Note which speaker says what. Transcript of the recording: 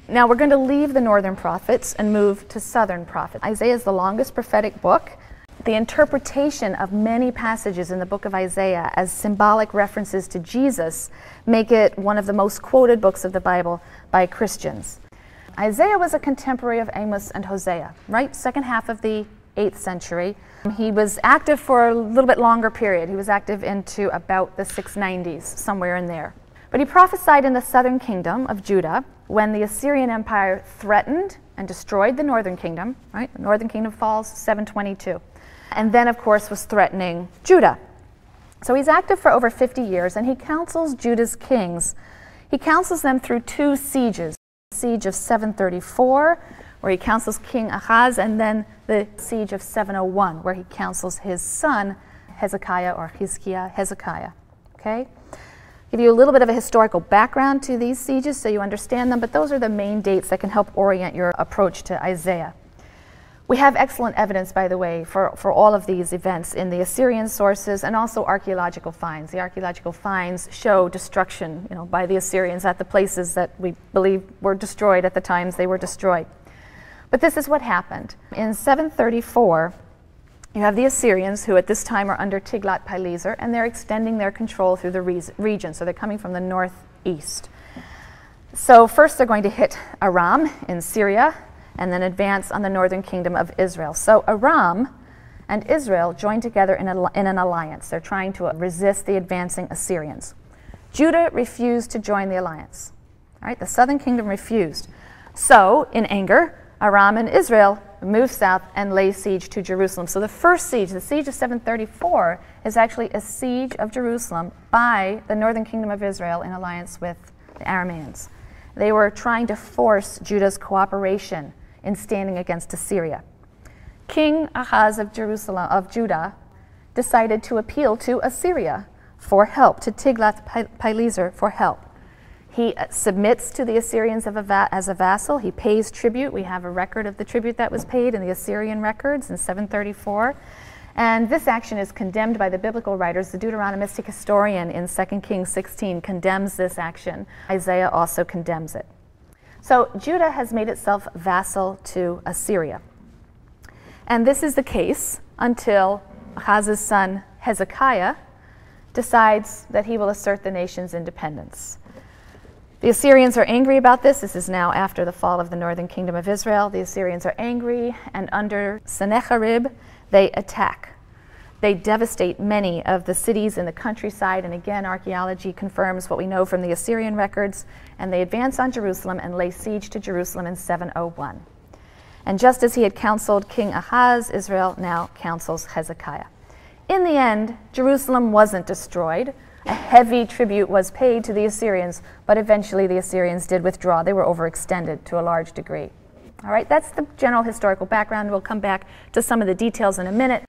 Speaker 1: Now we're going to leave the northern prophets and move to southern prophets. Isaiah is the longest prophetic book. The interpretation of many passages in the book of Isaiah as symbolic references to Jesus make it one of the most quoted books of the Bible by Christians. Isaiah was a contemporary of Amos and Hosea, right? Second half of the 8th century. He was active for a little bit longer period. He was active into about the 690s, somewhere in there. But he prophesied in the southern kingdom of Judah when the Assyrian Empire threatened and destroyed the northern kingdom, right? The northern kingdom falls 722. And then, of course, was threatening Judah. So he's active for over 50 years, and he counsels Judah's kings. He counsels them through 2 sieges. The siege of 734, where he counsels King Ahaz, and then the siege of 701, where he counsels his son, Hezekiah, or Hezekiah. Okay? Give you a little bit of a historical background to these sieges so you understand them, but those are the main dates that can help orient your approach to Isaiah. We have excellent evidence, by the way, for all of these events in the Assyrian sources and also archaeological finds. The archaeological finds show destruction, by the Assyrians at the places that we believe were destroyed at the times they were destroyed. But this is what happened. In 734, you have the Assyrians, who at this time are under Tiglath-Pileser, and they're extending their control through the region. So they're coming from the northeast. So first they're going to hit Aram in Syria, and then advance on the northern kingdom of Israel. So Aram and Israel join together in an alliance. They're trying to resist the advancing Assyrians. Judah refused to join the alliance. All right, the southern kingdom refused. So, in anger, Aram and Israel move south and lay siege to Jerusalem. So the first siege, the siege of 734, is actually a siege of Jerusalem by the northern kingdom of Israel in alliance with the Arameans. They were trying to force Judah's cooperation in standing against Assyria. King Ahaz of Judah decided to appeal to Assyria for help, to Tiglath-Pileser for help. He submits to the Assyrians as a vassal. He pays tribute. We have a record of the tribute that was paid in the Assyrian records in 734. And this action is condemned by the biblical writers. The Deuteronomistic historian in 2 Kings 16 condemns this action. Isaiah also condemns it. So Judah has made itself vassal to Assyria. And this is the case until Ahaz's son Hezekiah decides that he will assert the nation's independence. The Assyrians are angry about this. This is now after the fall of the northern kingdom of Israel. The Assyrians are angry, and under Sennacherib, they attack. They devastate many of the cities in the countryside, and again, archaeology confirms what we know from the Assyrian records, and they advance on Jerusalem and lay siege to Jerusalem in 701. And just as he had counseled King Ahaz, Israel now counsels Hezekiah. In the end, Jerusalem wasn't destroyed. A heavy tribute was paid to the Assyrians, but eventually the Assyrians did withdraw. They were overextended to a large degree. All right, that's the general historical background. We'll come back to some of the details in a minute.